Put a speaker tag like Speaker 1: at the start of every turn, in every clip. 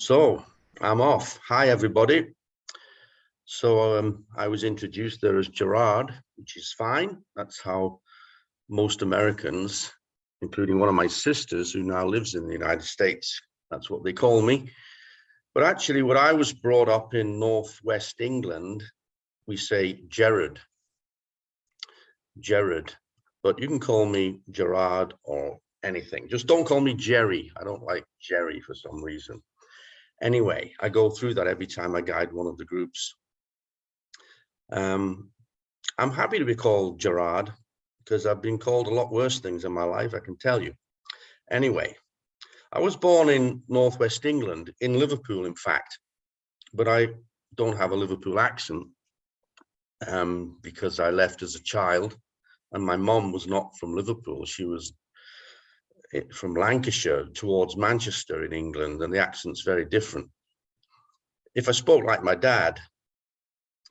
Speaker 1: So I'm off. Hi, everybody. So I was introduced there as Gerard, which is fine. That's how most Americans, including one of my sisters who now lives in the United States, that's what they call me. But actually, when I was brought up in northwest England, we say Gerard. Gerard. But you can call me Gerard or anything. Just don't call me Jerry. I don't like Jerry for some reason. Anyway, I go through that every time I guide one of the groups. I'm happy to be called Gerard because I've been called a lot worse things in my life, I can tell you. Anyway, I was born in northwest England, in Liverpool, in fact, but I don't have a Liverpool accent because I left as a child, and my mom was not from Liverpool. She was from Lancashire towards Manchester in England, and the accent's very different. If I spoke like my dad,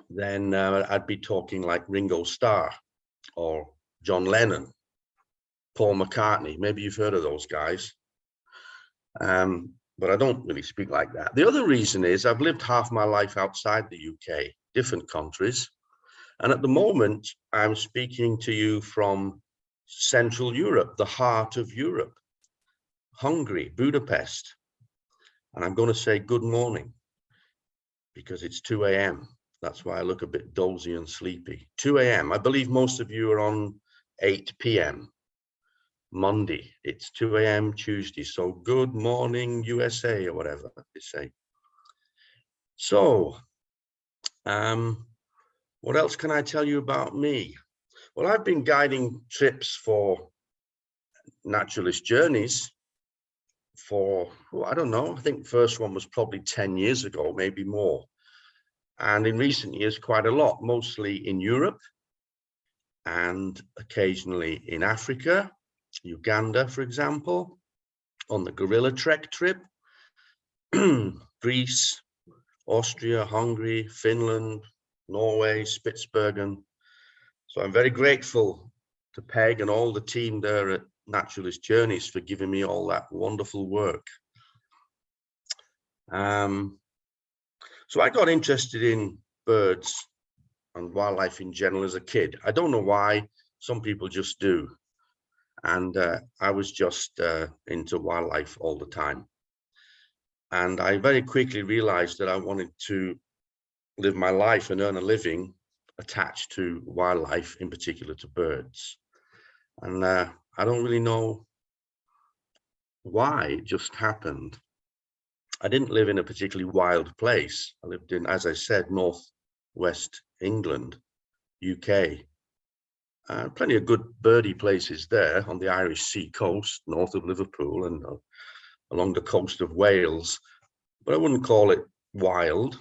Speaker 1: then I'd be talking like Ringo Starr or John Lennon, Paul McCartney. Maybe you've heard of those guys. But I don't really speak like that. The other reason is I've lived half my life outside the UK, different countries. And at the moment, I'm speaking to you from Central Europe, the heart of Europe, Hungary, Budapest. And I'm going to say good morning because it's 2 a.m. That's why I look a bit dozy and sleepy. 2 a.m. I believe most of you are on 8 p.m. Monday. It's 2 a.m. Tuesday. So good morning, USA, or whatever they say. So, what else can I tell you about me? Well, I've been guiding trips for Naturalist Journeys for, well, I don't know, I think the first one was probably 10 years ago, maybe more. And in recent years, quite a lot, mostly in Europe and occasionally in Africa, Uganda, for example, on the Gorilla Trek trip, Greece, Austria, Hungary, Finland, Norway, Spitsbergen. So I'm very grateful to Peg and all the team there at Naturalist Journeys for giving me all that wonderful work. So I got interested in birds and wildlife in general as a kid. I don't know why, some people just do. And I was just into wildlife all the time. And I very quickly realized that I wanted to live my life and earn a living attached to wildlife, in particular to birds. And I don't really know why, it just happened. I didn't live in a particularly wild place. I lived in, as I said, northwest England, UK. Plenty of good birdie places there on the Irish Sea coast, north of Liverpool and along the coast of Wales. But I wouldn't call it wild.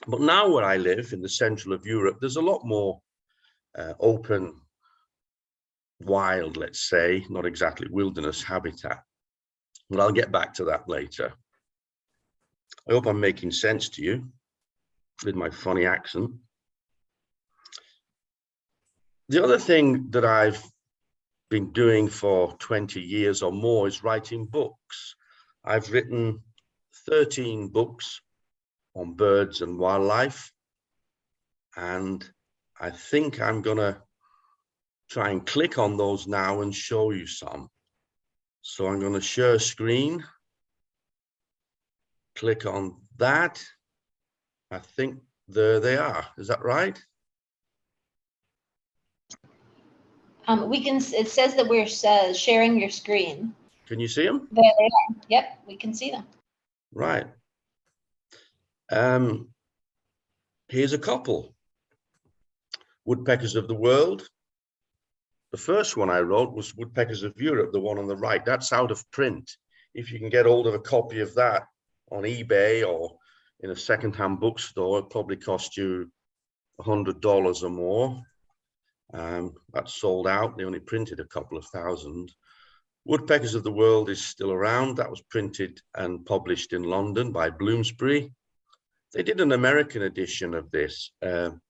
Speaker 1: But now where I live in the central of Europe, there's a lot more open, wild, let's say, not exactly wilderness habitat. But I'll get back to that later. I hope I'm making sense to you with my funny accent. The other thing that I've been doing for 20 years or more is writing books. I've written 13 books on birds and wildlife, and I think I'm gonna try and click on those now and show you some. So I'm gonna share screen, click on that. I think there they are, is that right?
Speaker 2: It says that we're sharing your screen.
Speaker 1: Can you see them?
Speaker 2: There they are. Yep, we can see them.
Speaker 1: Right. Here's a couple. Woodpeckers of the World. The first one I wrote was Woodpeckers of Europe, the one on the right. That's out of print. If you can get hold of a copy of that on eBay or in a secondhand bookstore, it probably cost you $100 or more. That's sold out. They only printed a couple of thousand. Woodpeckers of the World is still around. That was printed and published in London by Bloomsbury. They did an American edition of this,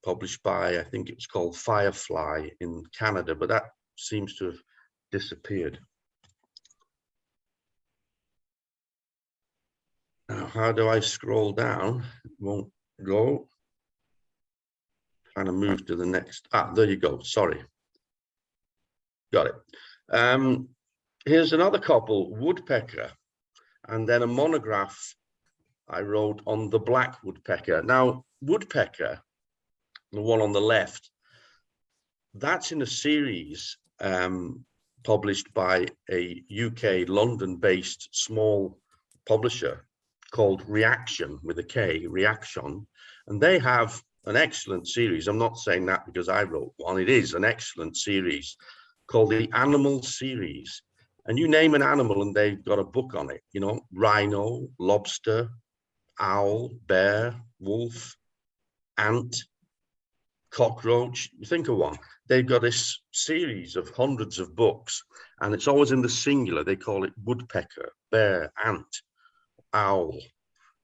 Speaker 1: published by, I think it was called Firefly in Canada, but that seems to have disappeared. Now, how do I scroll down? It won't go. Trying to move to the next. There you go. Sorry. Got it. Here's another couple, woodpecker, and then a monograph I wrote on the black woodpecker. Now, woodpecker, the one on the left, that's in a series published by a UK London-based small publisher called Reaction, with a K, Reaction, and they have an excellent series. I'm not saying that because I wrote one. It is an excellent series called the Animal Series. And you name an animal and they've got a book on it, you know, rhino, lobster, owl, bear, wolf, ant, cockroach. You think of one. They've got this series of hundreds of books, and it's always in the singular. They call it woodpecker, bear, ant, owl,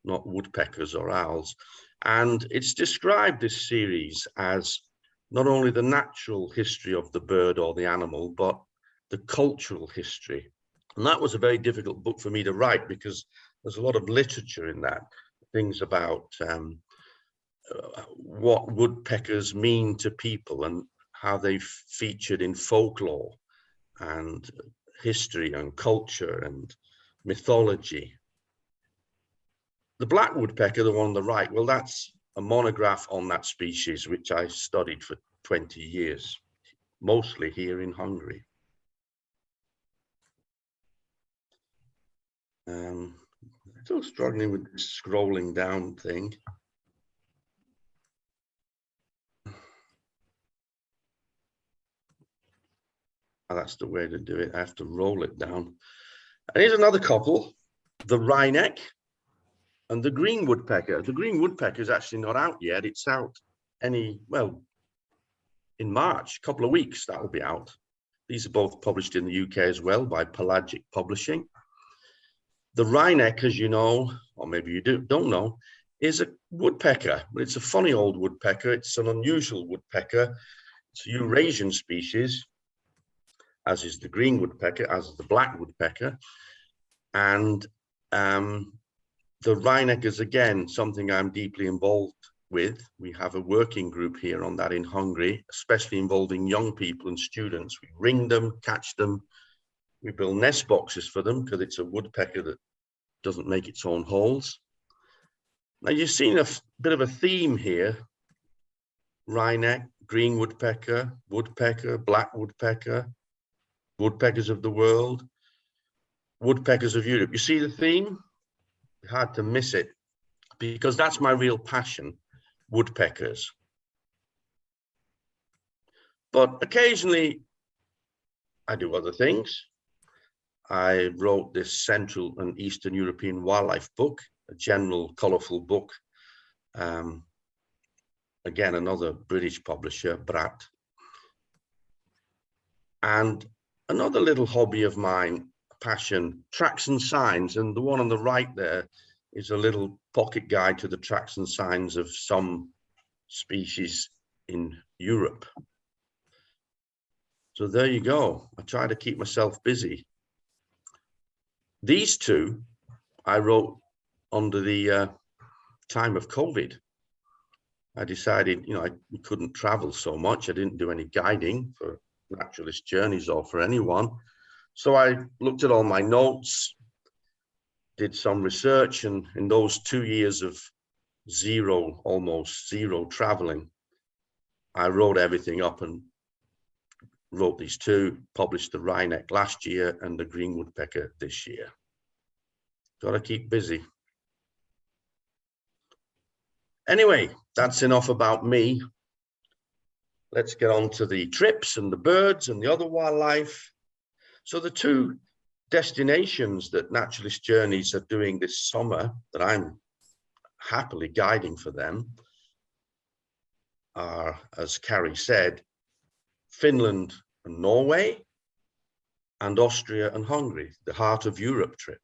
Speaker 1: not woodpeckers or owls. And it's described, this series, as not only the natural history of the bird or the animal, but the cultural history. And that was a very difficult book for me to write because there's a lot of literature in that, things about what woodpeckers mean to people and how they've featured in folklore and history and culture and mythology. The black woodpecker, the one on the right, well, that's a monograph on that species, which I studied for 20 years, mostly here in Hungary. Still struggling with this scrolling down thing. That's the way to do it. I have to roll it down. And here's another couple, the wryneck and the green woodpecker. The green woodpecker is actually not out yet. It's out in March, a couple of weeks, that will be out. These are both published in the UK as well by Pelagic Publishing. The wryneck, as you know, or maybe you don't know, is a woodpecker, but it's a funny old woodpecker. It's an unusual woodpecker. It's a Eurasian species, as is the green woodpecker, as is the black woodpecker. And the wryneck is, again, something I'm deeply involved with. We have a working group here on that in Hungary, especially involving young people and students. We ring them, catch them. We build nest boxes for them because it's a woodpecker that doesn't make its own holes. Now you've seen a bit of a theme here. Wryneck, green woodpecker, woodpecker, black woodpecker, woodpeckers of the world, woodpeckers of Europe. You see the theme? Hard to miss it because that's my real passion, woodpeckers. But occasionally I do other things. I wrote this Central and Eastern European wildlife book, a general colourful book. Again, another British publisher, Brat. And another little hobby of mine, passion, tracks and signs. And the one on the right there is a little pocket guide to the tracks and signs of some species in Europe. So there you go. I try to keep myself busy. These two I wrote under the time of COVID. I decided, you know, I couldn't travel so much. I didn't do any guiding for Naturalist Journeys or for anyone. So I looked at all my notes, did some research, and in those 2 years of almost zero traveling, I wrote everything up and wrote these two, published the wryneck last year and the green woodpecker this year. Got to keep busy. Anyway, that's enough about me. Let's get on to the trips and the birds and the other wildlife. So the two destinations that Naturalist Journeys are doing this summer that I'm happily guiding for them are, as Carrie said, Finland and Norway and Austria and Hungary, the Heart of Europe trip.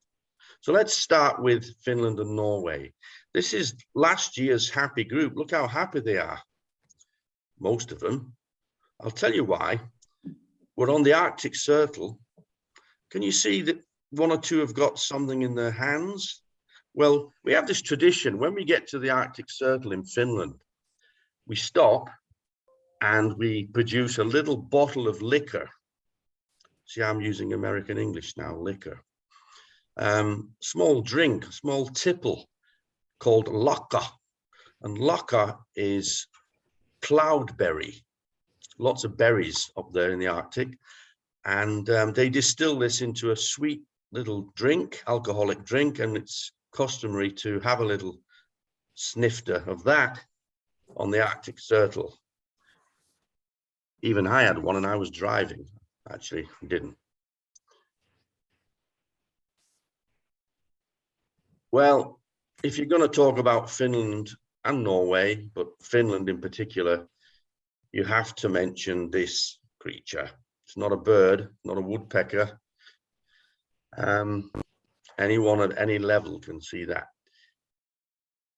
Speaker 1: So let's start with Finland and Norway. This is last year's happy group. Look how happy they are, most of them. I'll tell you why. We're on the Arctic Circle. Can you see that one or two have got something in their hands? Well, we have this tradition. When we get to the Arctic Circle in Finland, we stop and we produce a little bottle of liquor. See, I'm using American English now, liquor. Small drink, small tipple called lakka. And lakka is cloudberry, lots of berries up there in the Arctic. And they distill this into a sweet little drink, alcoholic drink, and it's customary to have a little snifter of that on the Arctic Circle. Even I had one and I was driving. Actually, I didn't. Well, if you're going to talk about Finland and Norway, but Finland in particular, you have to mention this creature. It's not a bird, not a woodpecker. Anyone at any level can see that.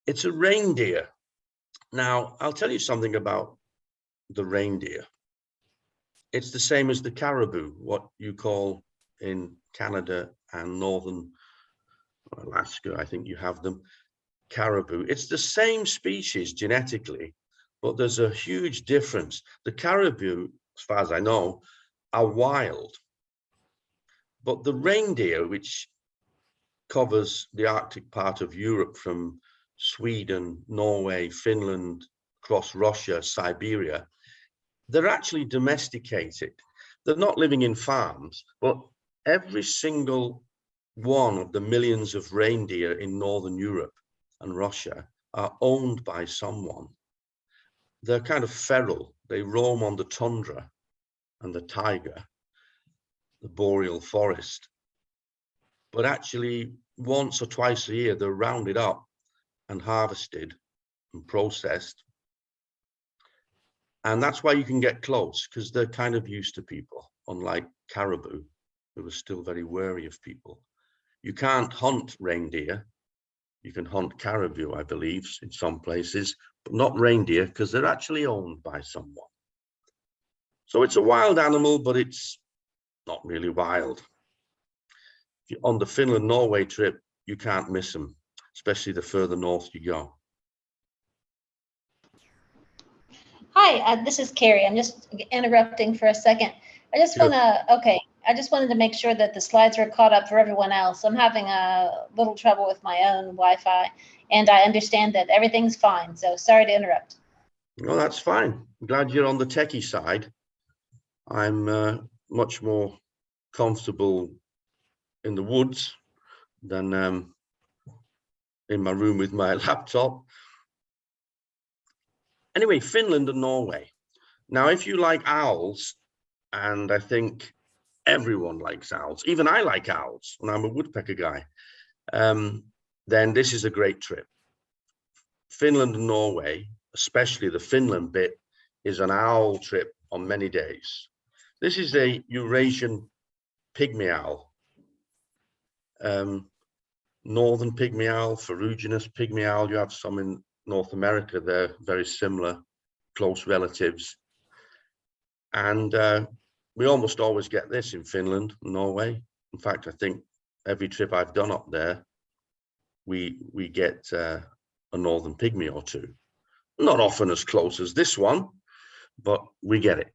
Speaker 1: It's a reindeer. Now, I'll tell you something about the reindeer. It's the same as the caribou, what you call in Canada and northern Alaska, I think you have them, caribou. It's the same species genetically, but there's a huge difference. The caribou, as far as I know, are wild. But the reindeer, which covers the Arctic part of Europe from Sweden, Norway, Finland, across Russia, Siberia, they're actually domesticated. They're not living in farms, but every single one of the millions of reindeer in Northern Europe and Russia are owned by someone. They're kind of feral. They roam on the tundra and the taiga, the boreal forest. But actually, once or twice a year, they're rounded up and harvested and processed. And that's why you can get close, because they're kind of used to people, unlike caribou, who are still very wary of people. You can't hunt reindeer. You can hunt caribou, I believe, in some places, but not reindeer, because they're actually owned by someone. So it's a wild animal, but it's not really wild. On the Finland Norway trip, you can't miss them, especially the further north you go.
Speaker 2: Hi, this is Carrie. I'm just interrupting for a second. I just
Speaker 1: Sure.
Speaker 2: I just wanted to make sure that the slides are caught up for everyone else. I'm having a little trouble with my own Wi-Fi, and I understand that everything's fine. So sorry to interrupt.
Speaker 1: No, that's fine. I'm glad you're on the techie side. I'm much more comfortable in the woods than in my room with my laptop. Anyway, Finland and Norway. Now, if you like owls, and I think everyone likes owls, even I like owls, and I'm a woodpecker guy, then this is a great trip. Finland and Norway, especially the Finland bit, is an owl trip on many days. This is a Eurasian pygmy owl. Northern pygmy owl, ferruginous pygmy owl. You have some in North America. They're very similar, close relatives. And we almost always get this in Finland, Norway. In fact, I think every trip I've done up there, we get a northern pygmy or two. Not often as close as this one, but we get it.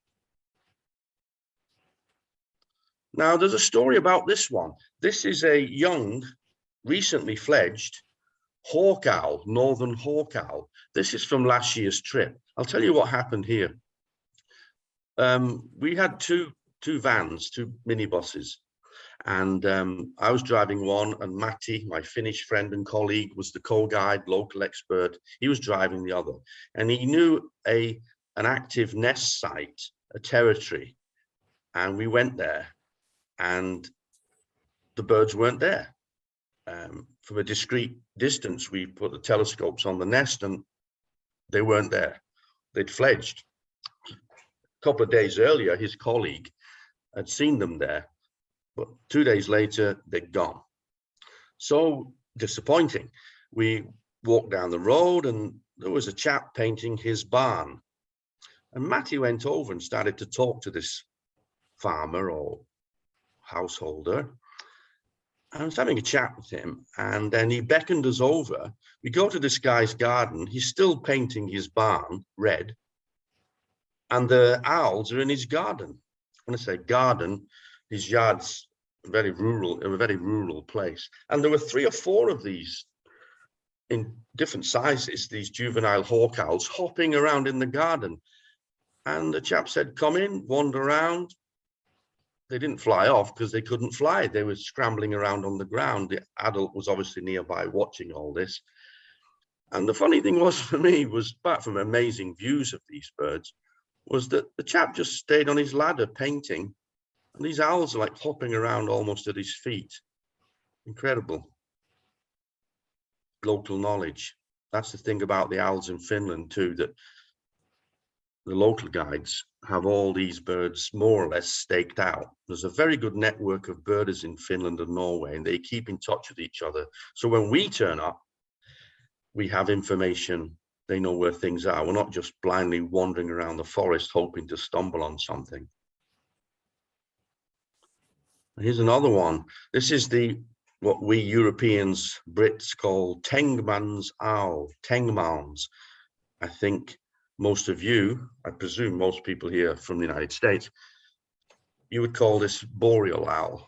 Speaker 1: Now, there's a story about this one. This is a young, recently fledged hawk owl, northern hawk owl. This is from last year's trip. I'll tell you what happened here. We had two vans, two minibuses, and I was driving one, and Matti, my Finnish friend and colleague, was the co-guide, local expert. He was driving the other, and he knew an active nest site, a territory, and we went there, and the birds weren't there. From a discreet distance, we put the telescopes on the nest, and they weren't there. They'd fledged. A couple of days earlier, his colleague had seen them there, but 2 days later, they'd gone. So disappointing. We walked down the road, and there was a chap painting his barn. And Matty went over and started to talk to this farmer or householder. I was having a chat with him, and then he beckoned us over. We go to this guy's garden. He's still painting his barn red, and the owls are in his garden. When I say garden, his yard's a very rural place. And there were 3 or 4 of these in different sizes, these juvenile hawk owls hopping around in the garden. And the chap said, come in, wander around. They didn't fly off because they couldn't fly. They were scrambling around on the ground. The adult was obviously nearby watching all this. And the funny thing was for me was, apart from amazing views of these birds, was that the chap just stayed on his ladder painting, and these owls are like hopping around almost at his feet. Incredible. Local knowledge. That's the thing about the owls in Finland too, that the local guides have all these birds more or less staked out. There's a very good network of birders in Finland and Norway, and they keep in touch with each other. So when we turn up, we have information. They know where things are. We're not just blindly wandering around the forest hoping to stumble on something. Here's another one. This is what we Europeans, Brits call Tengman's owl, Tengmans. I think most of you, I presume most people here from the United States, you would call this boreal owl.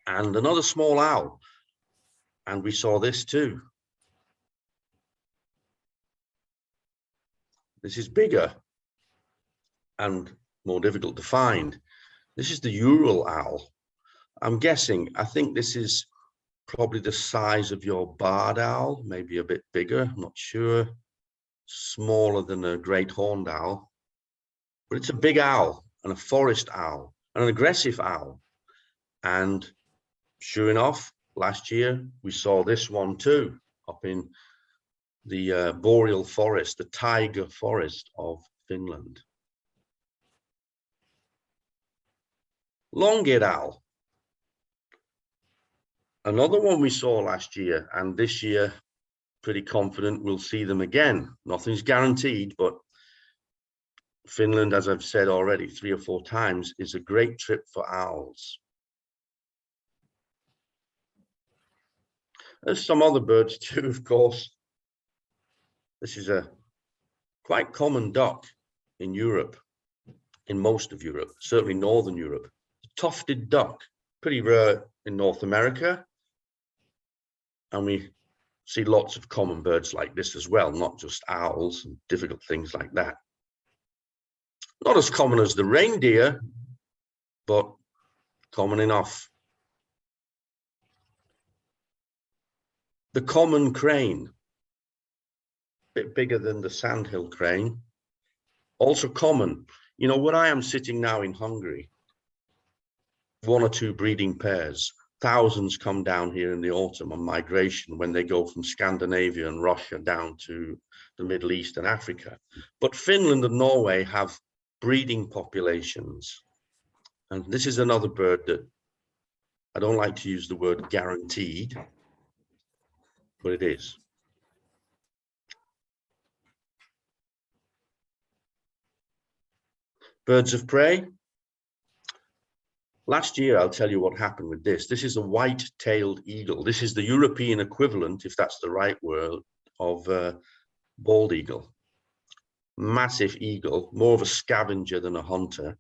Speaker 1: And another small owl. And we saw this too. This is bigger and more difficult to find. This is the Ural owl. I'm guessing, I think this is probably the size of your barred owl, maybe a bit bigger, I'm not sure. Smaller than a great horned owl. But it's a big owl and a forest owl and an aggressive owl. And sure enough, last year we saw this one too, up in the boreal forest, the tiger forest of Finland. Long-eared owl. Another one we saw last year, and this year, pretty confident we'll see them again. Nothing's guaranteed, but Finland, as I've said already 3 or 4 times, is a great trip for owls. There's some other birds too, of course. This is a quite common duck in Europe, in most of Europe, certainly Northern Europe. The tufted duck, pretty rare in North America. And we see lots of common birds like this as well, not just owls and difficult things like that. Not as common as the reindeer, but common enough. The common crane, a bit bigger than the sandhill crane, also common. You know, where I am sitting now in Hungary, 1 or 2 breeding pairs. Thousands come down here in the autumn on migration when they go from Scandinavia and Russia down to the Middle East and Africa. But Finland and Norway have breeding populations. And this is another bird that I don't like to use the word guaranteed, but it is. Birds of prey. Last year, I'll tell you what happened with this. This is a white-tailed eagle. This is the European equivalent, if that's the right word, of bald eagle. Massive eagle, more of a scavenger than a hunter.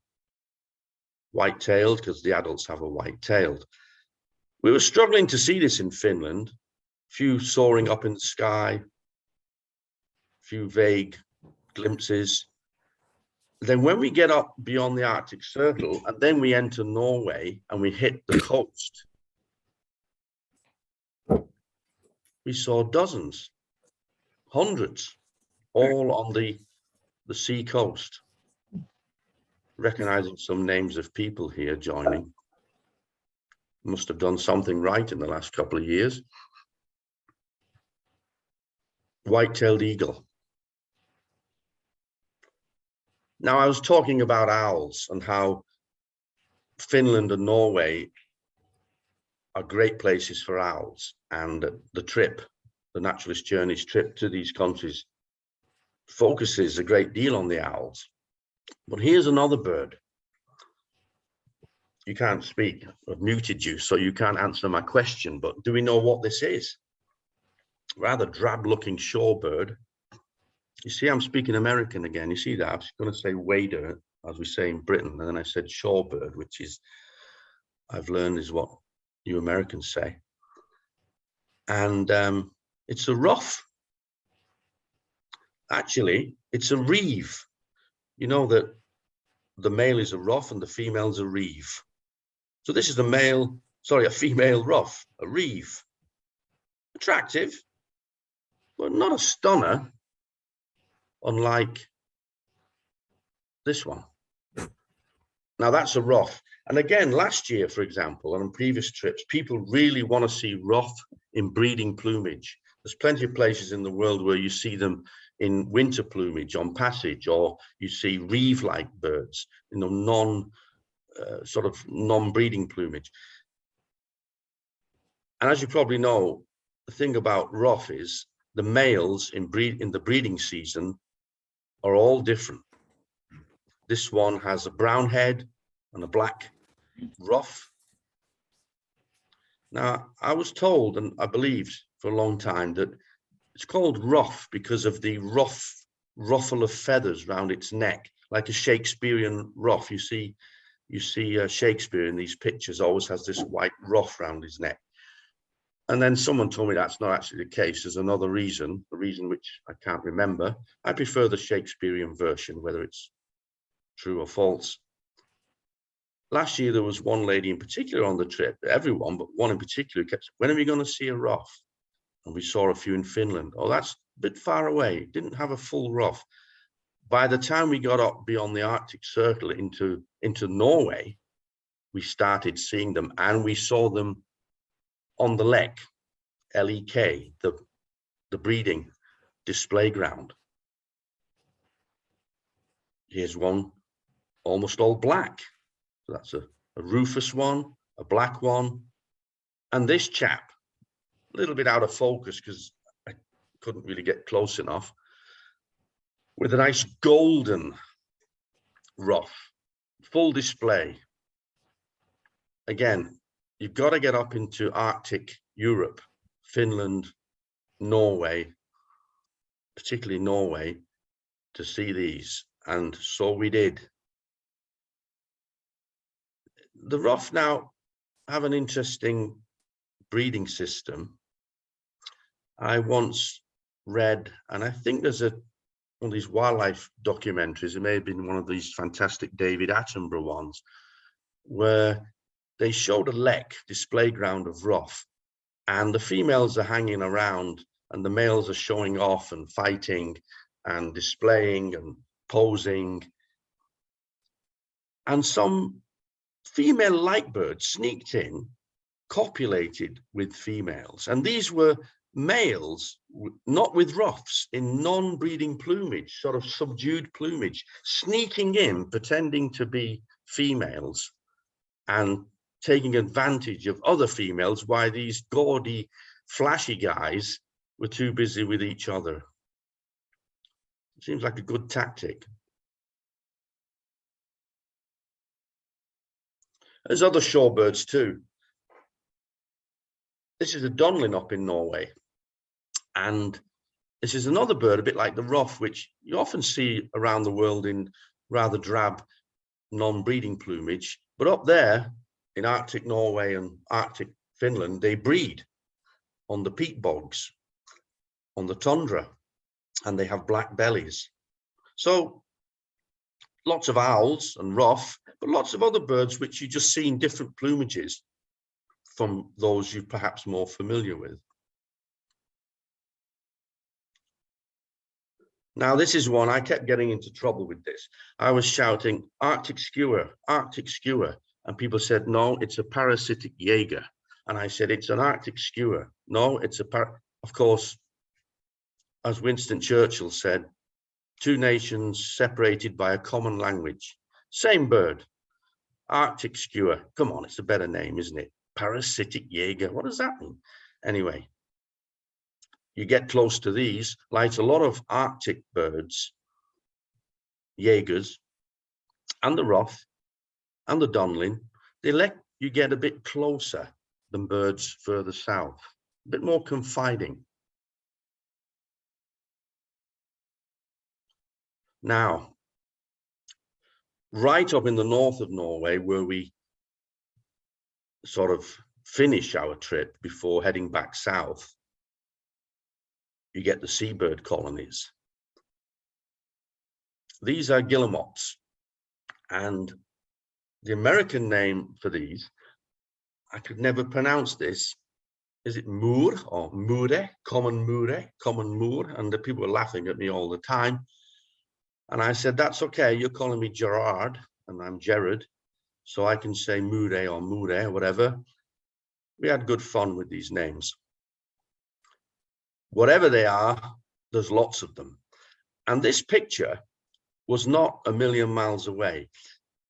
Speaker 1: White-tailed, because the adults have a white-tailed. We were struggling to see this in Finland. Few soaring up in the sky, few vague glimpses. Then when we get up beyond the Arctic Circle, and then we enter Norway and we hit the coast, we saw dozens, hundreds, all on the sea coast. Recognizing some names of people here joining. Must have done something right in the last couple of years. White-tailed eagle. Now, I was talking about owls and how Finland and Norway are great places for owls, and the trip, the Naturalist Journeys trip to these countries, focuses a great deal on the owls. But here's another bird. you can't speak. I've muted you, so you can't answer my question. But do we know what this is? Rather drab-looking shorebird. You see, I'm speaking American again. You see that? I was going to say wader, as we say in Britain, and then I said shorebird, which is, I've learned, is what you Americans say. And it's a ruff. Actually, it's a reeve. You know that the male is a ruff and the female's a reeve. So this is a male, sorry, a female ruff, a reeve. Attractive, but not a stunner, unlike this one. Now that's a ruff. And again, last year, for example, and on previous trips, people really want to see ruff in breeding plumage. There's plenty of places in the world where you see them in winter plumage on passage, or you see reeve-like birds, you know, non-breeding plumage. And as you probably know, the thing about ruff is the males in the breeding season are all different. This one has a brown head and a black ruff. Now, I was told, and I believed for a long time, that it's called ruff because of the ruffle of feathers round its neck, like a Shakespearean ruff. You see Shakespeare in these pictures always has this white ruff round his neck. And then someone told me that's not actually the case. There's another reason, the reason which I can't remember. I prefer the Shakespearean version, whether it's true or false. Last year, there was one lady in particular on the trip, everyone, but one in particular kept saying, when are we going to see a ruff? And we saw a few in Finland. Oh, that's a bit far away. Didn't have a full ruff. By the time we got up beyond the Arctic Circle into Norway, we started seeing them, and we saw them on the lek, L-E-K, the breeding display ground. Here's one almost all black. So that's a rufous one, a black one, and this chap, a little bit out of focus because I couldn't really get close enough, with a nice golden ruff, full display. Again, you've got to get up into Arctic Europe, Finland, Norway, particularly Norway, to see these, and so we did. The ruff now have an interesting breeding system. I once read, and I think there's one of these wildlife documentaries, it may have been one of these fantastic David Attenborough ones, where they showed a lek, display ground of ruff, and the females are hanging around and the males are showing off and fighting and displaying and posing. And some female-like birds sneaked in, copulated with females. And these were males, not with ruffs, in non-breeding plumage, sort of subdued plumage, sneaking in, pretending to be females and taking advantage of other females while these gaudy, flashy guys were too busy with each other. Seems like a good tactic. There's other shorebirds too. This is a dunlin up in Norway. And this is another bird, a bit like the ruff, which you often see around the world in rather drab, non-breeding plumage. But up there in Arctic Norway and Arctic Finland, they breed on the peat bogs, on the tundra, and they have black bellies. So lots of owls and ruff, but lots of other birds which you just see in different plumages from those you're perhaps more familiar with. Now, this is one, I kept getting into trouble with this. I was shouting, Arctic skewer, and people said, no, it's a parasitic Jaeger. And I said, it's an Arctic skewer. No, it's of course, as Winston Churchill said, two nations separated by a common language. Same bird, Arctic skewer. Come on, it's a better name, isn't it? Parasitic Jaeger, what does that mean? Anyway, you get close to these, like a lot of Arctic birds, Jaegers, and the ruff, and the dunlin, they let you get a bit closer than birds further south, a bit more confiding. Now, right up in the north of Norway, where we sort of finish our trip before heading back south, you get the seabird colonies. These are guillemots, and the American name for these, I could never pronounce this. Is it moor or mure, common moor? And the people were laughing at me all the time. And I said, that's okay, you're calling me Gerard, and I'm Gerard, so I can say mure or mure, whatever. We had good fun with these names. Whatever they are, there's lots of them. And this picture was not a million miles away.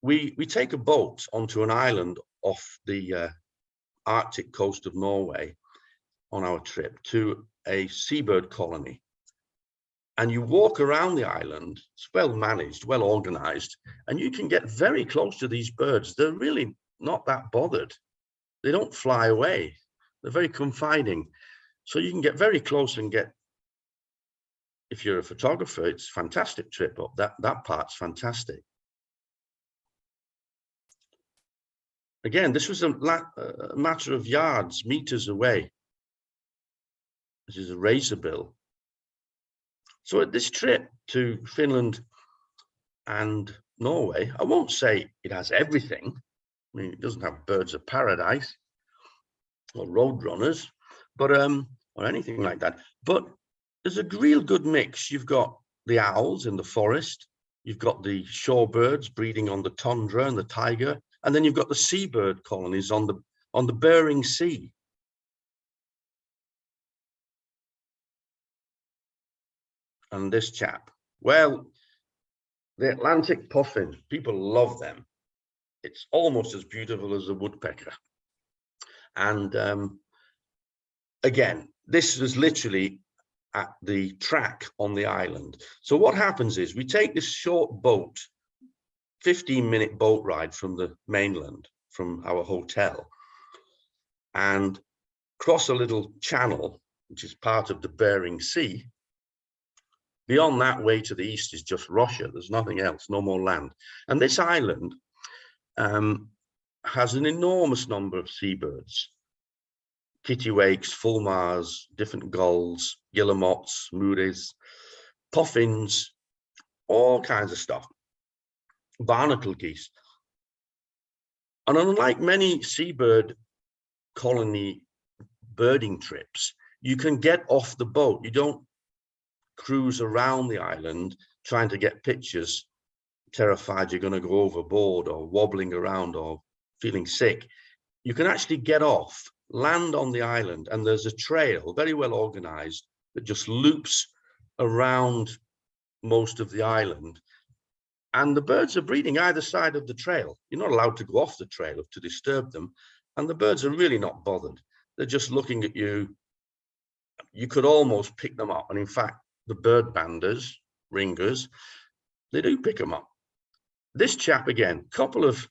Speaker 1: We take a boat onto an island off the Arctic coast of Norway on our trip to a seabird colony. And you walk around the island, it's well managed, well organized, and you can get very close to these birds. They're really not that bothered. They don't fly away. They're very confiding. So you can get very close and get, if you're a photographer, it's a fantastic trip up. That part's fantastic. Again, this was a matter of yards, meters away. This is a razorbill. So at this trip to Finland and Norway, I won't say it has everything. I mean, it doesn't have birds of paradise or roadrunners, but or anything like that. But there's a real good mix. You've got the owls in the forest, you've got the shorebirds breeding on the tundra and the taiga, and then you've got the seabird colonies on the Bering Sea. And this chap, well, the Atlantic puffin, people love them. It's almost as beautiful as a woodpecker. And again, this was literally at the track on the island. So what happens is we take this short boat, 15-minute boat ride from the mainland, from our hotel, and cross a little channel, which is part of the Bering Sea. Beyond that, way to the east is just Russia. There's nothing else, no more land. And this island has an enormous number of seabirds. Kittiwakes, fulmars, different gulls, guillemots, mures, puffins, all kinds of stuff. Barnacle geese. And unlike many seabird colony birding trips, you can get off the boat. You don't cruise around the island trying to get pictures, terrified you're going to go overboard or wobbling around or feeling sick. You can actually get off, land on the island, and there's a trail, very well organized, that just loops around most of the island. And the birds are breeding either side of the trail. You're not allowed to go off the trail to disturb them. And the birds are really not bothered. They're just looking at you. You could almost pick them up. And in fact, the bird banders, ringers, they do pick them up. This chap, again, couple of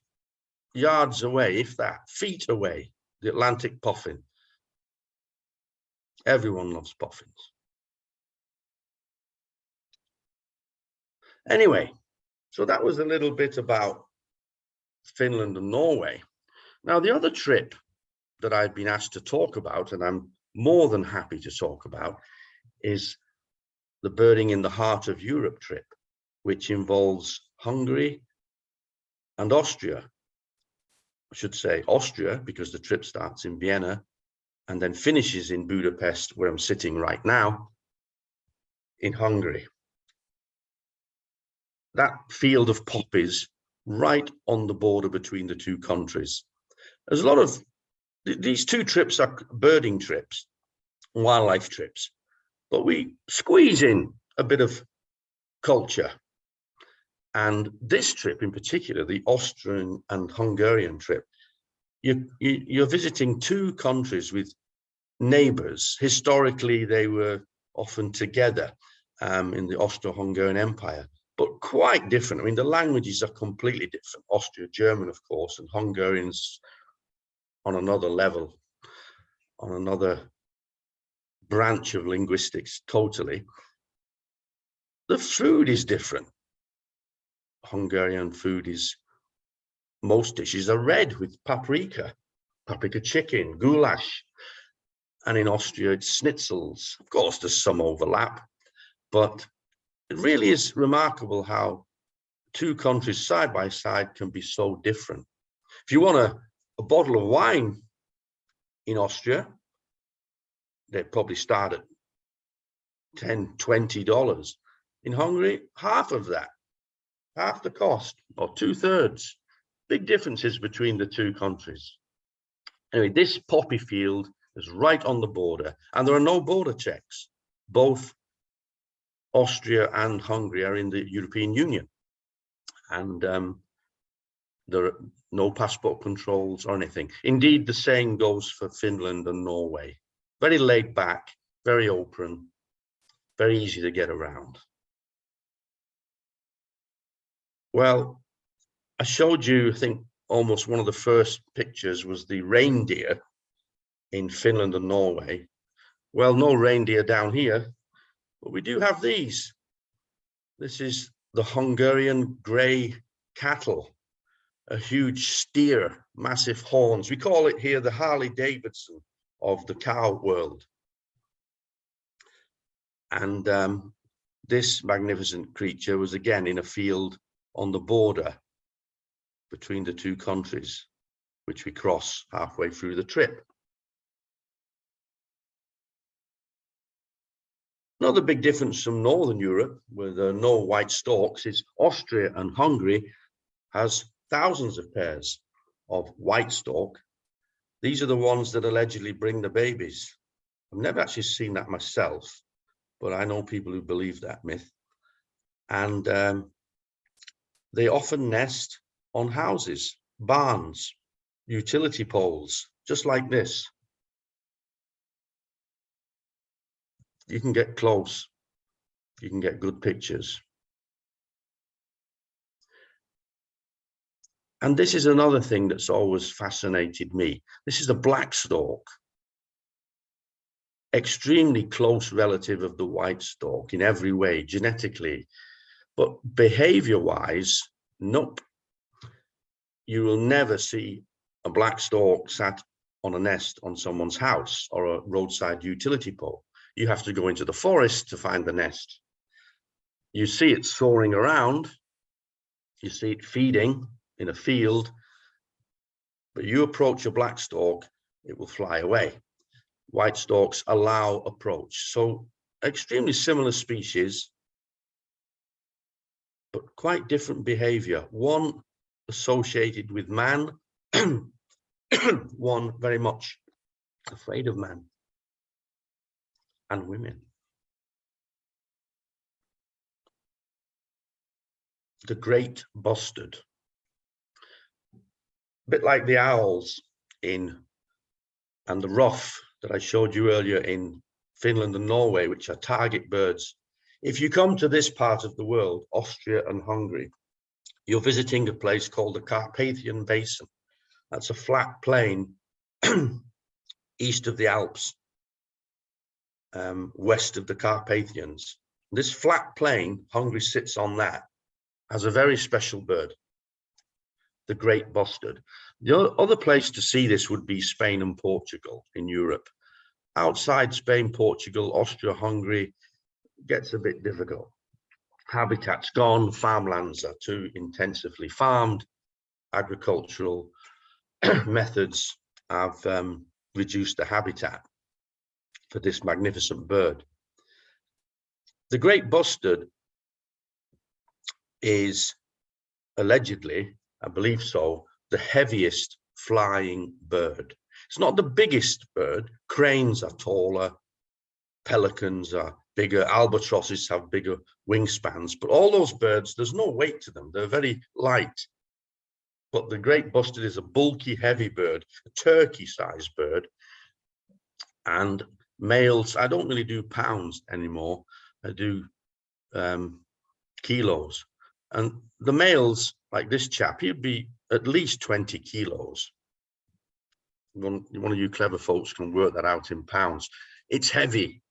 Speaker 1: yards away, if that, feet away, the Atlantic puffin. Everyone loves puffins. Anyway, so that was a little bit about Finland and Norway. Now, the other trip that I've been asked to talk about, and I'm more than happy to talk about, is the Birding in the Heart of Europe trip, which involves Hungary and Austria. I should say Austria, because the trip starts in Vienna and then finishes in Budapest, where I'm sitting right now, in Hungary. That field of poppies right on the border between the two countries. There's a lot of, these two trips are birding trips, wildlife trips, but we squeeze in a bit of culture. And this trip in particular, the Austrian and Hungarian trip, you're visiting two countries with neighbors. Historically, they were often together in the Austro-Hungarian Empire. but quite different. I mean, the languages are completely different. Austro-German, of course, and Hungarian's on another level, on another branch of linguistics, totally. The food is different. Hungarian food is, most dishes are red with paprika chicken, goulash. And in Austria, it's schnitzels. Of course, there's some overlap, but it really is remarkable how two countries side by side can be so different. If you want a bottle of wine in Austria, they probably start at $10, $20. In Hungary, half of that, half the cost, or 2/3. Big differences between the two countries. Anyway, this poppy field is right on the border, and there are no border checks. Both Austria and Hungary are in the European Union, and there are no passport controls or anything. Indeed, the same goes for Finland and Norway. Very laid back, very open, very easy to get around. Well, I showed you, I think, almost one of the first pictures was the reindeer in Finland and Norway. Well, no reindeer down here, but we do have these. This is the Hungarian grey cattle, a huge steer, massive horns. We call it here the Harley Davidson of the cow world. And this magnificent creature was again in a field on the border between the two countries, which we cross halfway through the trip. Another big difference from Northern Europe, where there are no white storks, is Austria and Hungary has thousands of pairs of white stork. These are the ones that allegedly bring the babies. I've never actually seen that myself, but I know people who believe that myth. And they often nest on houses, barns, utility poles, just like this. You can get close, you can get good pictures. And this is another thing that's always fascinated me. This is a black stork, extremely close relative of the white stork in every way, genetically, but behavior-wise, nope. You will never see a black stork sat on a nest on someone's house or a roadside utility pole. You have to go into the forest to find the nest. You see it soaring around, you see it feeding in a field, but you approach a black stork, it will fly away. White storks allow approach. So extremely similar species, but quite different behavior. One associated with man, one very much afraid of man and women. The great bustard. A bit like the owls and the ruff that I showed you earlier in Finland and Norway, which are target birds. If you come to this part of the world, Austria and Hungary, you're visiting a place called the Carpathian Basin. That's a flat plain east of the Alps, west of the Carpathians. This flat plain, Hungary sits on that, has a very special bird, the great bustard. The other place to see this would be Spain and Portugal in Europe. Outside Spain, Portugal, Austria, Hungary gets a bit difficult. Habitat's gone, farmlands are too intensively farmed, agricultural methods have reduced the habitat for this magnificent bird. The great bustard is allegedly, I believe so, the heaviest flying bird. It's not the biggest bird. Cranes are taller, pelicans are bigger, albatrosses have bigger wingspans, but all those birds, there's no weight to them. They're very light. But the great bustard is a bulky, heavy bird, a turkey-sized bird. And males, I don't really do pounds anymore. I do kilos. And the males, like this chap, he'd be at least 20 kilos. One of you clever folks can work that out in pounds. It's heavy,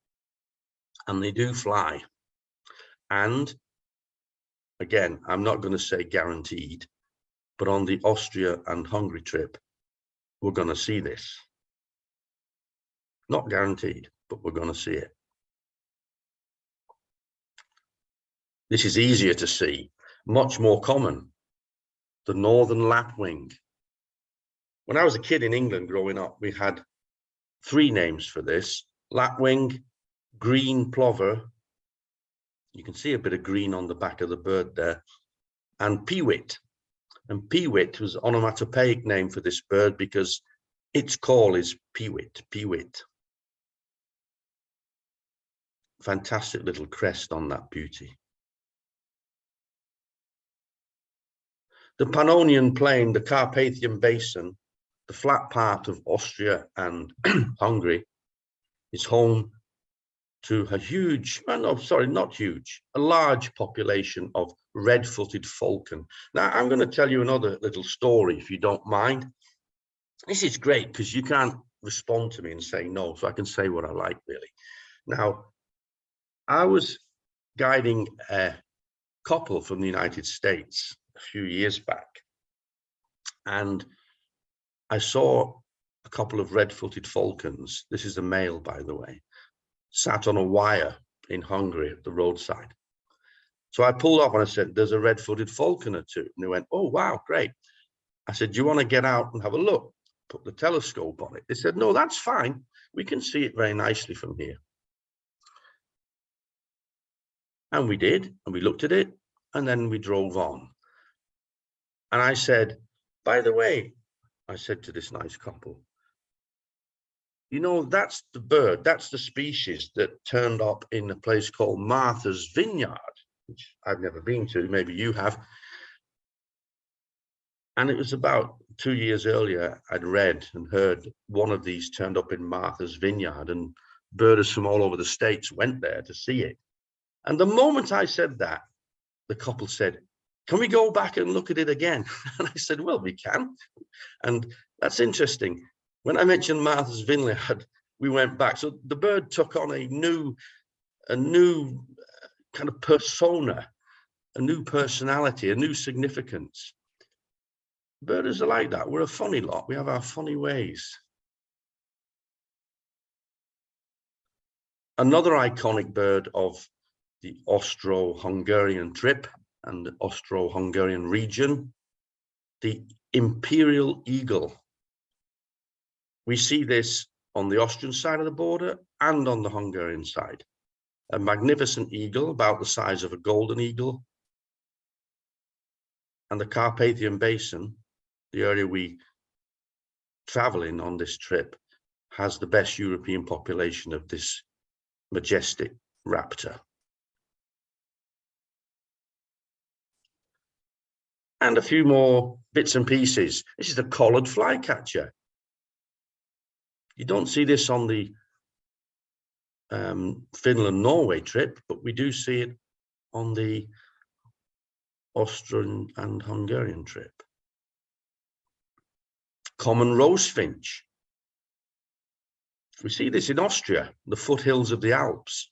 Speaker 1: and they do fly. And again, I'm not going to say guaranteed, but on the Austria and Hungary trip, we're going to see this. Not guaranteed, but we're going to see it. This is easier to see, much more common. The northern lapwing. When I was a kid in England growing up, we had 3 names for this: lapwing, green plover. You can see a bit of green on the back of the bird there, and peewit. And peewit was an onomatopoeic name for this bird because its call is peewit, peewit. Fantastic little crest on that beauty. The Pannonian Plain, the Carpathian Basin, the flat part of Austria and Hungary is home to a huge, no, sorry, not huge, a large population of red-footed falcon. Now, I'm going to tell you another little story, if you don't mind. This is great because you can't respond to me and say no, so I can say what I like, really. Now, I was guiding a couple from the United States a few years back, and I saw a couple of red-footed falcons. This is a male, by the way, sat on a wire in Hungary at the roadside. So I pulled up and I said, there's a red-footed falcon or two. And they went, oh, wow, great. I said, do you want to get out and have a look? Put the telescope on it. They said, no, that's fine. We can see it very nicely from here. And we did, and we looked at it, and then we drove on. And I said, by the way, I said to this nice couple, you know, that's the bird, that's the species that turned up in a place called Martha's Vineyard, which I've never been to, maybe you have. And it was about 2 years earlier, I'd read and heard one of these turned up in Martha's Vineyard, and birders from all over the States went there to see it. And the moment I said that, the couple said, can we go back and look at it again? And I said, well, we can. And that's interesting. When I mentioned Martha's Vineyard, we went back. So the bird took on a new kind of persona, a new personality, a new significance. Birders are like that. We're a funny lot. We have our funny ways. Another iconic bird of the Austro-Hungarian trip and the Austro-Hungarian region, the imperial eagle. We see this on the Austrian side of the border and on the Hungarian side. A magnificent eagle about the size of a golden eagle. And the Carpathian Basin, the area we travel in on this trip, has the best European population of this majestic raptor. And a few more bits and pieces. This is a collared flycatcher. You don't see this on the Finland Norway trip, but we do see it on the Austrian and Hungarian trip. Common rosefinch. We see this in Austria, the foothills of the Alps.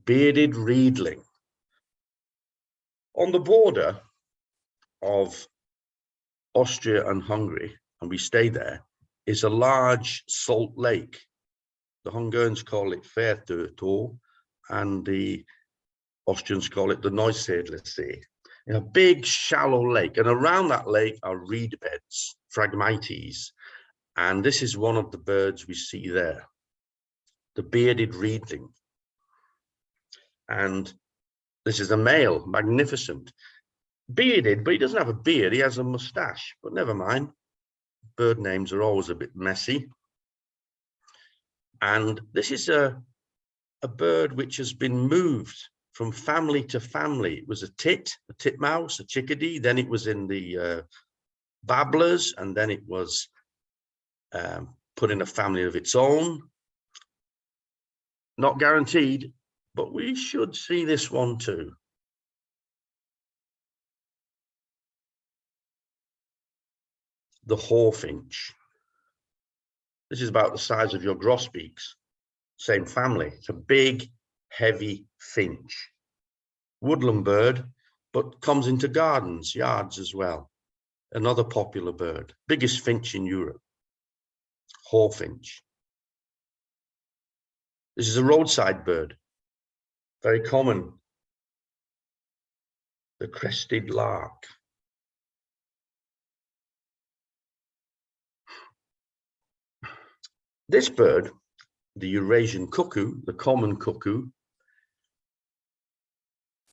Speaker 1: Bearded reedling. On the border of Austria and Hungary, and we stay there, is a large salt lake. The Hungarians call it Fertőtó, and the Austrians call it the Neusiedlersee. A big shallow lake, and around that lake are reed beds, Phragmites, and this is one of the birds we see there, the bearded reedling. And this is a male, magnificent, bearded, but he doesn't have a beard, he has a mustache, but never mind. Bird names are always a bit messy. And this is a bird which has been moved from family to family. It was a titmouse, a chickadee, then it was in the babblers, and then it was put in a family of its own. Not guaranteed, but we should see this one too. The hawfinch. This is about the size of your grosbeaks. Same family. It's a big, heavy finch. Woodland bird, but comes into gardens, yards as well. Another popular bird. Biggest finch in Europe. Hawfinch. This is a roadside bird. Very common. The crested lark. This bird, the Eurasian cuckoo, the common cuckoo,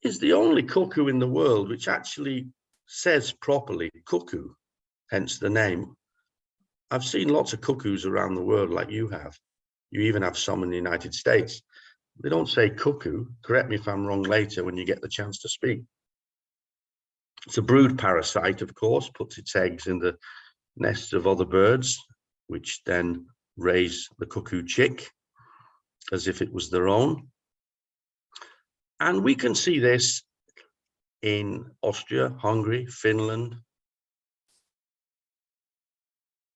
Speaker 1: is the only cuckoo in the world which actually says properly cuckoo, hence the name. I've seen lots of cuckoos around the world like you have. You even have some in the United States. They don't say cuckoo. Correct me if I'm wrong later when you get the chance to speak. It's a brood parasite, of course, puts its eggs in the nests of other birds, which then raise the cuckoo chick as if it was their own. And we can see this in Austria, Hungary, Finland.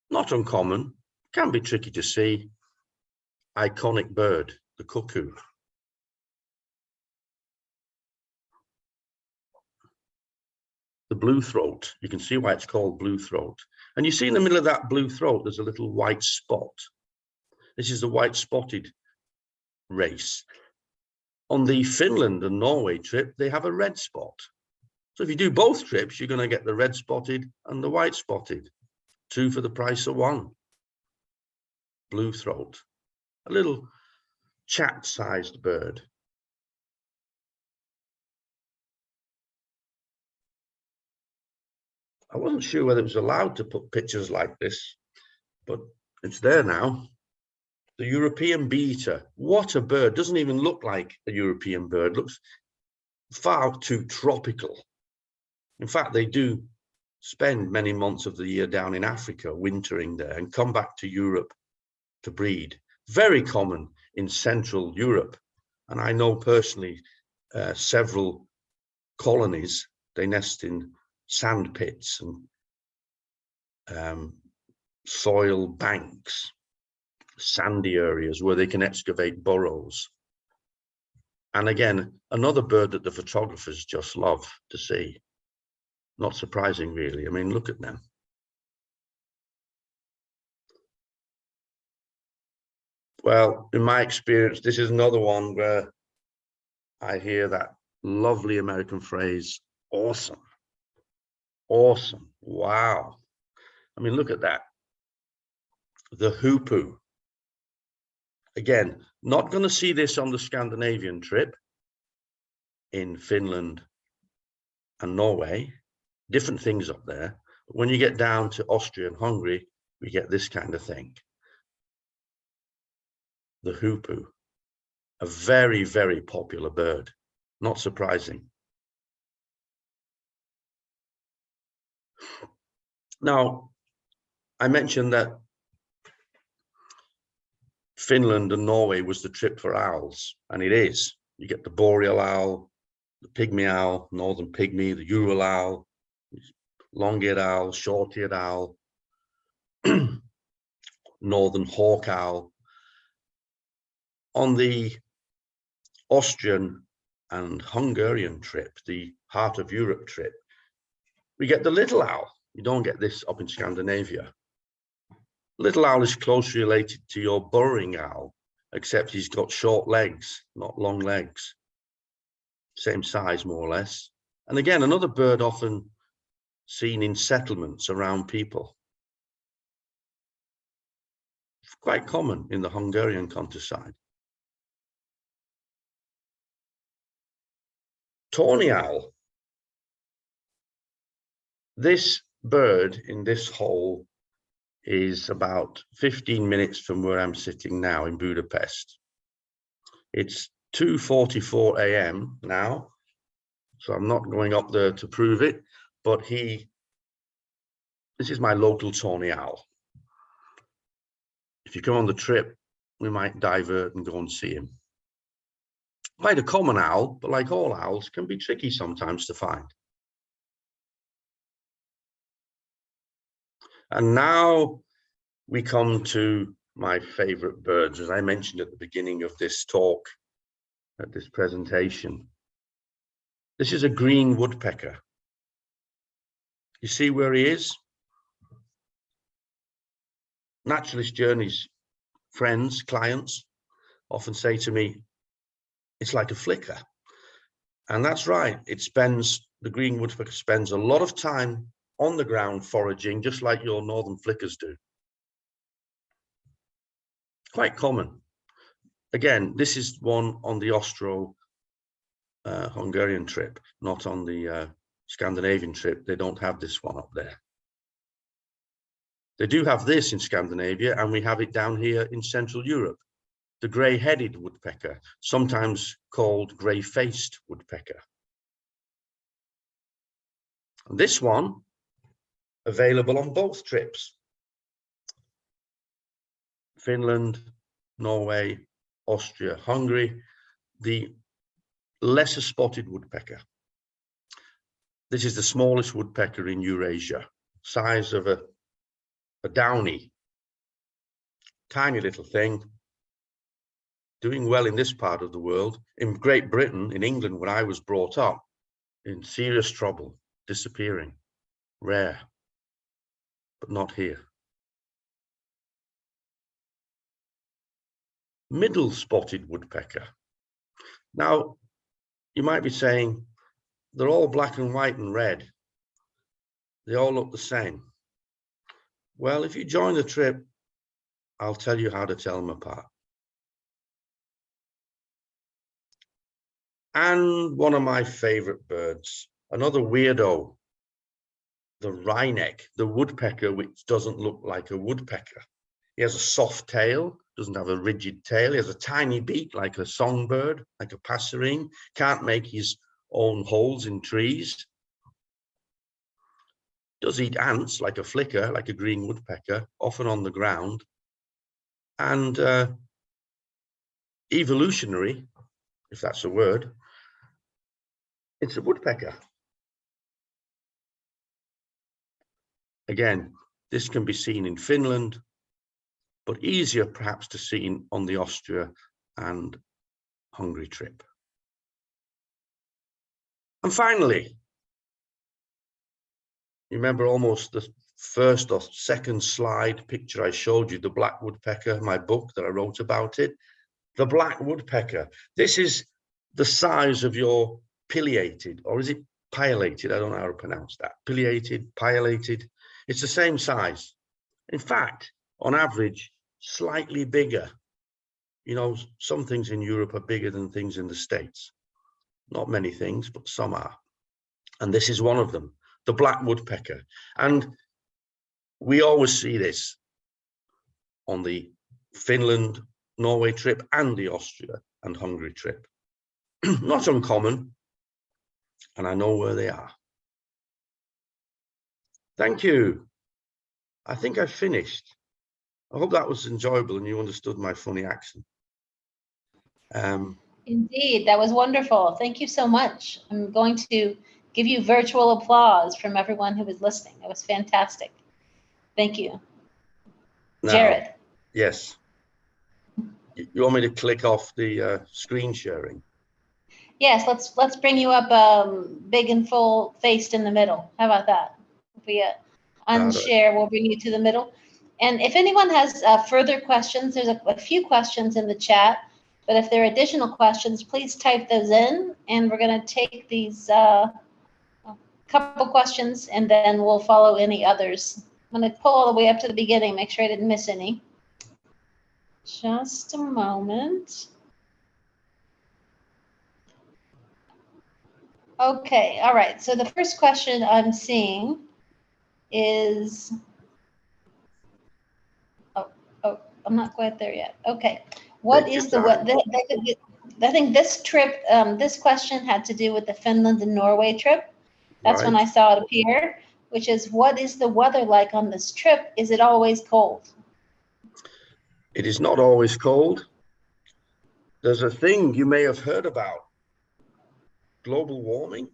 Speaker 1: Not uncommon, can be tricky to see. Iconic bird, the cuckoo. The blue throat, you can see why it's called blue throat. And you see in the middle of that blue throat, there's a little white spot. This is the white spotted race. On the Finland and Norway trip, they have a red spot. So if you do both trips, you're going to get the red spotted and the white spotted. 2 for the price of 1. Blue throat, a little chat-sized bird. I wasn't sure whether it was allowed to put pictures like this, but it's there now. The European bee-eater. What a bird. Doesn't even look like a European bird. Looks far too tropical. In fact, they do spend many months of the year down in Africa, wintering there, and come back to Europe to breed. Very common in Central Europe. And I know personally several colonies, they nest in sand pits and soil banks, sandy areas where they can excavate burrows. And again, another bird that the photographers just love to see. Not surprising, really. I mean, look at them. Well, in my experience, this is another one where I hear that lovely American phrase, awesome. Awesome. Wow. I mean, look at that. The hoopoe. Again, not going to see this on the Scandinavian trip in Finland and Norway. Different things up there. But when you get down to Austria and Hungary, we get this kind of thing. The hoopoe. A very, very popular bird. Not surprising. Now, I mentioned that Finland and Norway was the trip for owls, and it is. You get the boreal owl, the pygmy owl, northern pygmy, the Ural owl, long-eared owl, short-eared owl, northern hawk owl. On the Austrian and Hungarian trip, the Heart of Europe trip, we get the little owl. You don't get this up in Scandinavia. Little owl is closely related to your burrowing owl, except he's got short legs, not long legs. Same size, more or less. And again, another bird often seen in settlements around people. Quite common in the Hungarian countryside. Tawny owl. This bird in this hole is about 15 minutes from where I'm sitting now in Budapest. It's 2:44 a.m. now, so I'm not going up there to prove it, but this is my local tawny owl. If you come on the trip, we might divert and go and see him. Quite a common owl, but like all owls, can be tricky sometimes to find. And now we come to my favorite birds, as I mentioned at the beginning of this talk, at this presentation. This is a green woodpecker. You see where he is? Naturalist Journeys friends, clients often say to me, it's like a flicker. And that's right. The green woodpecker spends a lot of time on the ground foraging, just like your northern flickers do. Quite common. Again, this is one on the Austro Hungarian trip, not on the Scandinavian trip. They don't have this one up there. They do have this in Scandinavia, and we have it down here in Central Europe. The grey-headed woodpecker, sometimes called grey-faced woodpecker. And this one, available on both trips. Finland, Norway, Austria, Hungary, the lesser spotted woodpecker. This is the smallest woodpecker in Eurasia, size of a downy, tiny little thing, doing well in this part of the world. In Great Britain, in England, where I was brought up, in serious trouble, disappearing, rare, but not here. Middle spotted woodpecker. Now, you might be saying, they're all black and white and red. They all look the same. Well, if you join the trip, I'll tell you how to tell them apart. And one of my favorite birds, another weirdo, the wryneck, the woodpecker, which doesn't look like a woodpecker. He has a soft tail, doesn't have a rigid tail. He has a tiny beak like a songbird, like a passerine, can't make his own holes in trees. Does eat ants like a flicker, like a green woodpecker, often on the ground. And evolutionary, if that's a word, it's a woodpecker. Again, this can be seen in Finland, but easier perhaps to see on the Austria and Hungary trip. And finally, you remember almost the first or second slide picture I showed you, the black woodpecker, my book that I wrote about it. The black woodpecker. This is the size of your pileated, or is it pileated? I don't know how to pronounce that. Pileated, pileated. It's the same size. In fact, on average, slightly bigger. You know, some things in Europe are bigger than things in the States. Not many things, but some are. And this is one of them, the black woodpecker. And we always see this on the Finland, Norway trip and the Austria and Hungary trip. Not uncommon, and I know where they are. Thank you. I think I've finished. I hope that was enjoyable and you understood my funny accent.
Speaker 2: Indeed, that was wonderful. Thank you so much. I'm going to give you virtual applause from everyone who was listening. That was fantastic. Thank you. Now, Jared.
Speaker 1: Yes. You want me to click off the screen sharing?
Speaker 2: Yes, let's bring you up big and full faced in the middle. How about that? If we unshare, we'll bring you to the middle. And if anyone has further questions, there's a few questions in the chat, but if there are additional questions, please type those in, and we're going to take these couple questions, and then we'll follow any others. I'm going to pull all the way up to the beginning, make sure I didn't miss any. Just a moment. Okay, all right. So the first question I'm seeing is, I'm not quite there yet. Okay, what is the what? I think this trip, this question had to do with the Finland and Norway trip. That's when I saw it appear, which is, what is the weather like on this trip? Is it always cold?
Speaker 1: It is not always cold. there's a thing you may have heard about, global warming.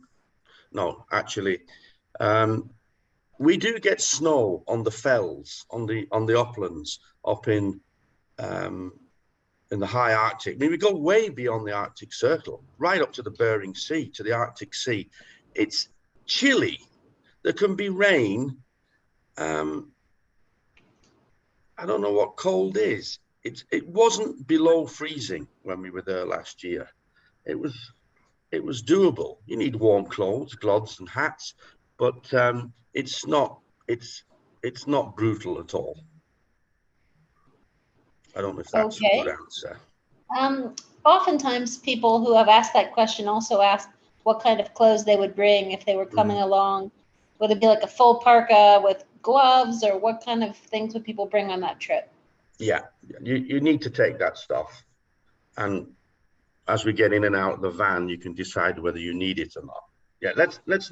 Speaker 1: No, actually, we do get snow on the fells, on the uplands up in the high Arctic. I mean, we go way beyond the Arctic Circle, right up to the Bering Sea, to the Arctic Sea. It's chilly. There can be rain. I don't know what cold is. It wasn't below freezing when we were there last year. It was doable. You need warm clothes, gloves, and hats, but it's not brutal at all. I don't know if that's a good answer.
Speaker 2: Oftentimes people who have asked that question also ask what kind of clothes they would bring if they were coming along. Would it be like a full parka with gloves, or what kind of things would people bring on that trip?
Speaker 1: Yeah, you need to take that stuff. And as we get in and out of the van, you can decide whether you need it or not. Yeah, let's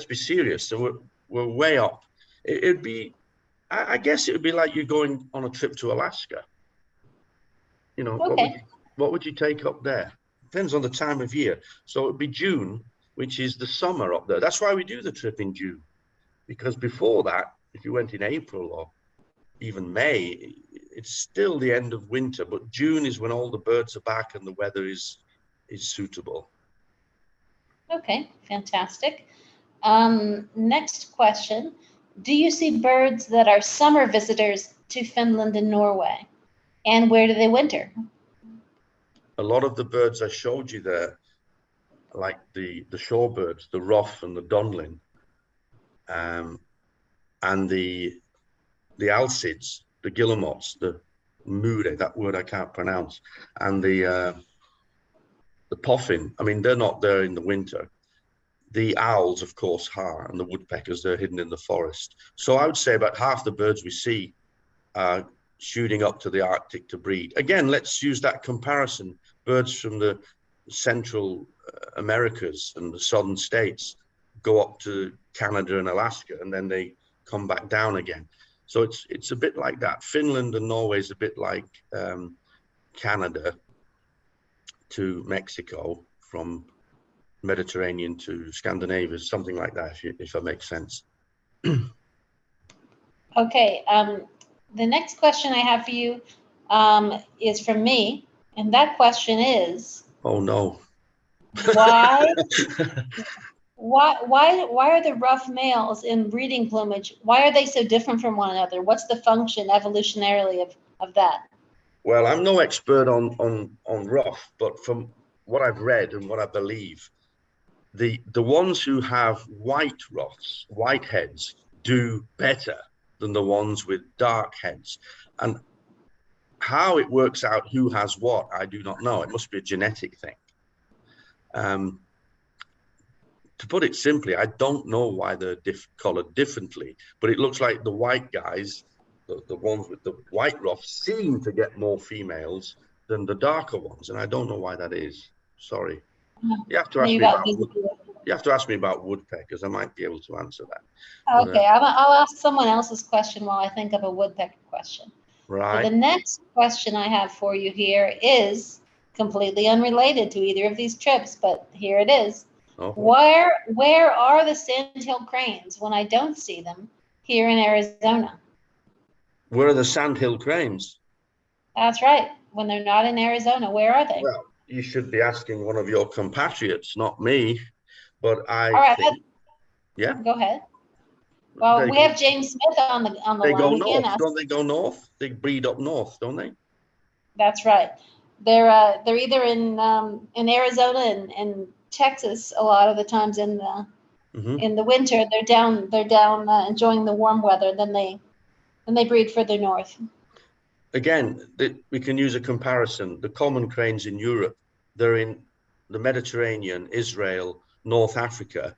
Speaker 1: be serious. So we're way up. It'd be, I guess it would be like you going on a trip to Alaska. You know, what would you take up there? Depends on the time of year. So it'd be June, which is the summer up there. That's why we do the trip in June, because before that, if you went in April or even May, it's still the end of winter. But June is when all the birds are back and the weather is suitable.
Speaker 2: Okay, fantastic. Next question. Do you see birds that are summer visitors to Finland and Norway? And where do they winter?
Speaker 1: A lot of the birds I showed you there, like the shorebirds, the ruff and the dunlin, and the alcids, the guillemots, the mure, that word I can't pronounce, and the puffin. I mean, they're not there in the winter. The owls, of course, are, and the woodpeckers, they're hidden in the forest. So I would say about half the birds we see are shooting up to the Arctic to breed. Again, let's use that comparison. Birds from the Central Americas and the southern states go up to Canada and Alaska, and then they come back down again. So it's a bit like that. Finland and Norway is a bit like Canada to Mexico, from Mediterranean to Scandinavia, something like that, if that makes sense.
Speaker 2: Okay, the next question I have for you is from me, and that question is,
Speaker 1: oh no.
Speaker 2: why are the ruff males in breeding plumage, why are they so different from one another? What's the function evolutionarily of that?
Speaker 1: Well, I'm no expert on ruff, but from what I've read and what I believe, the ones who have white ruffs, white heads, do better than the ones with dark heads. And how it works out who has what, I do not know. It must be a genetic thing. To put it simply, I don't know why they're colored differently, but it looks like the white guys, the ones with the white ruffs, seem to get more females than the darker ones, and I don't know why that is. Sorry. You have to ask me about woodpeckers. I might be able to answer that.
Speaker 2: Okay, I'll ask someone else's question while I think of a woodpecker question.
Speaker 1: Right.
Speaker 2: So the next question I have for you here is completely unrelated to either of these trips, but here it is.
Speaker 1: Okay.
Speaker 2: Where are the sandhill cranes when I don't see them here in Arizona?
Speaker 1: Where are the sandhill cranes?
Speaker 2: That's right. When they're not in Arizona, where are they?
Speaker 1: Well, you should be asking one of your compatriots, not me. But
Speaker 2: All right,
Speaker 1: yeah.
Speaker 2: Go ahead. Well, we have James Smith on the line.
Speaker 1: They go north, don't they? Go north. They breed up north, don't they?
Speaker 2: That's right. They're either in Arizona and Texas a lot of the times in the winter. They're down enjoying the warm weather. Then they breed further north.
Speaker 1: Again, we can use a comparison. The common cranes in Europe, they're in the Mediterranean, Israel, North Africa,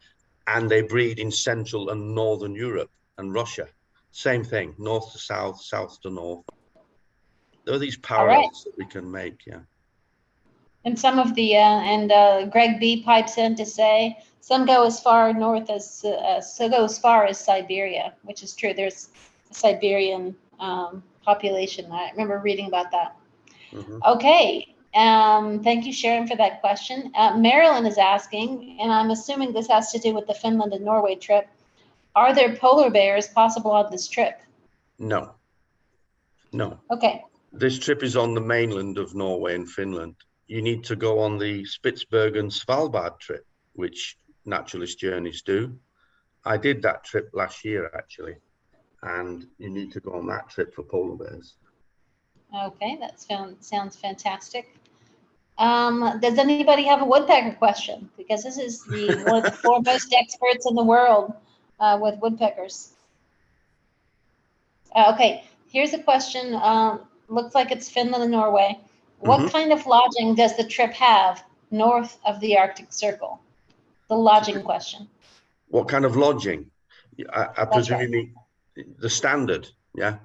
Speaker 1: and they breed in Central and Northern Europe and Russia. Same thing, north to south, south to north. There are these parallels that we can make, yeah.
Speaker 2: And some of the Greg B pipes in to say some go as far north as Siberia, which is true. There's a Siberian population. I remember reading about that. Okay, Thank you, Sharon, for that question. Marilyn is asking, and I'm assuming this has to do with the Finland and Norway trip. Are there polar bears possible on this trip?
Speaker 1: No, no.
Speaker 2: Okay.
Speaker 1: This trip is on the mainland of Norway and Finland. You need to go on the Spitsbergen Svalbard trip, which Naturalist Journeys do. I did that trip last year, actually, and you need to go on that trip for polar bears.
Speaker 2: Okay, that sounds fantastic. Does anybody have a woodpecker question? Because this is one of the foremost experts in the world with woodpeckers. Okay, here's a question. Looks like it's Finland and Norway. What kind of lodging does the trip have north of the Arctic Circle? The lodging question.
Speaker 1: What kind of lodging? I presume you mean the standard, yeah?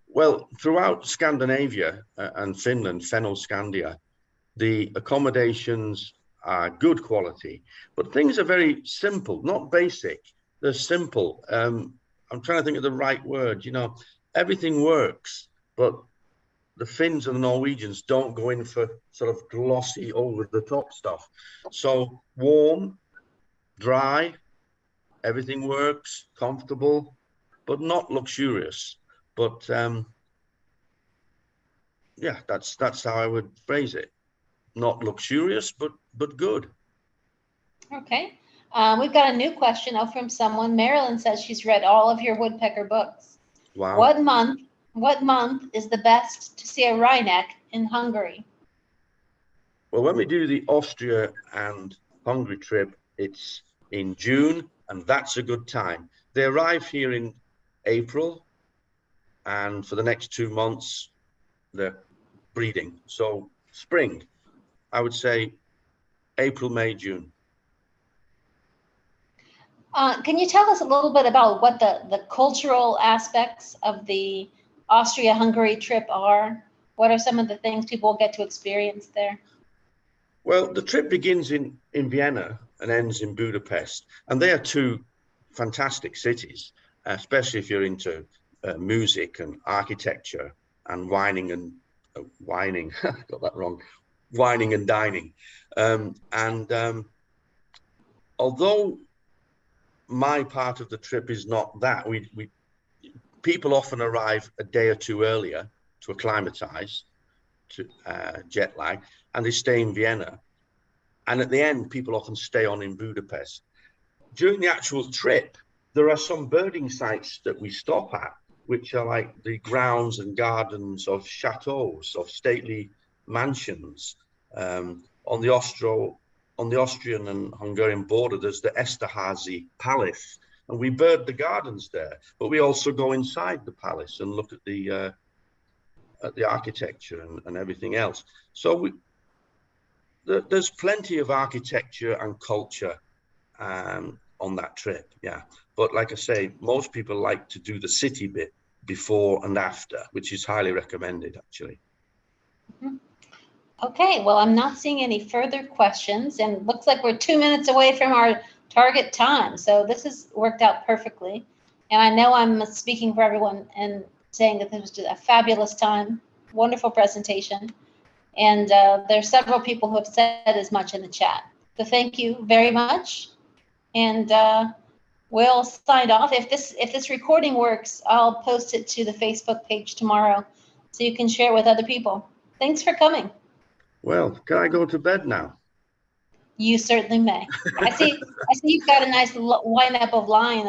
Speaker 1: Well, throughout Scandinavia and Finland, Fennoscandia, the accommodations are good quality, but things are very simple, not basic. They're simple. I'm trying to think of the right word. You know, everything works, but the Finns and the Norwegians don't go in for sort of glossy, over-the-top stuff. So warm, dry, everything works, comfortable, but not luxurious. But yeah, that's how I would phrase it. Not luxurious, but good.
Speaker 2: Okay. We've got a new question from someone. Marilyn says she's read all of your woodpecker books.
Speaker 1: Wow.
Speaker 2: What month is the best to see a wryneck in Hungary?
Speaker 1: Well, when we do the Austria and Hungary trip, it's in June, and that's a good time. They arrive here in April, and for the next 2 months, they're breeding. So spring, I would say April, May, June.
Speaker 2: Can you tell us a little bit about what the cultural aspects of the Austria Hungary trip are? What are some of the things people get to experience there?
Speaker 1: Well, the trip begins in Vienna and ends in Budapest, and they are two fantastic cities, especially if you're into music and architecture and wining and got that wrong, wining and dining. Although my part of the trip is not that, people often arrive a day or two earlier to acclimatize to jet lag, and they stay in Vienna. And at the end, people often stay on in Budapest. During the actual trip, there are some birding sites that we stop at, which are like the grounds and gardens of chateaus, of stately mansions. On the Austrian and Hungarian border, there's the Esterházy Palace, and we bird the gardens there. But we also go inside the palace and look at the architecture and everything else. So there's plenty of architecture and culture on that trip, yeah. But like I say, most people like to do the city bit before and after, which is highly recommended, actually.
Speaker 2: Mm-hmm. Okay, well, I'm not seeing any further questions, and looks like we're 2 minutes away from our target time. So this has worked out perfectly. And I know I'm speaking for everyone and saying that this was just a fabulous time, wonderful presentation. And there's several people who have said as much in the chat. So thank you very much. And we'll sign off. If this recording works, I'll post it to the Facebook page tomorrow so you can share it with other people. Thanks for coming.
Speaker 1: Well, can I go to bed now?
Speaker 2: You certainly may. I see you've got a nice lineup of line.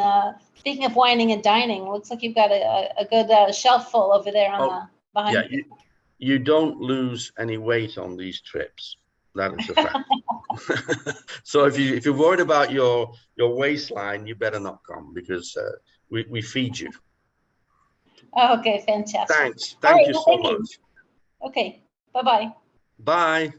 Speaker 2: Speaking of wining and dining, looks like you've got a good shelf full over there on the behind.
Speaker 1: Yeah, you don't lose any weight on these trips. That is a fact. So if you're worried about your waistline, you better not come, because we feed you.
Speaker 2: Okay, fantastic.
Speaker 1: Thanks. Thank you so much.
Speaker 2: Okay, bye-bye.
Speaker 1: Bye.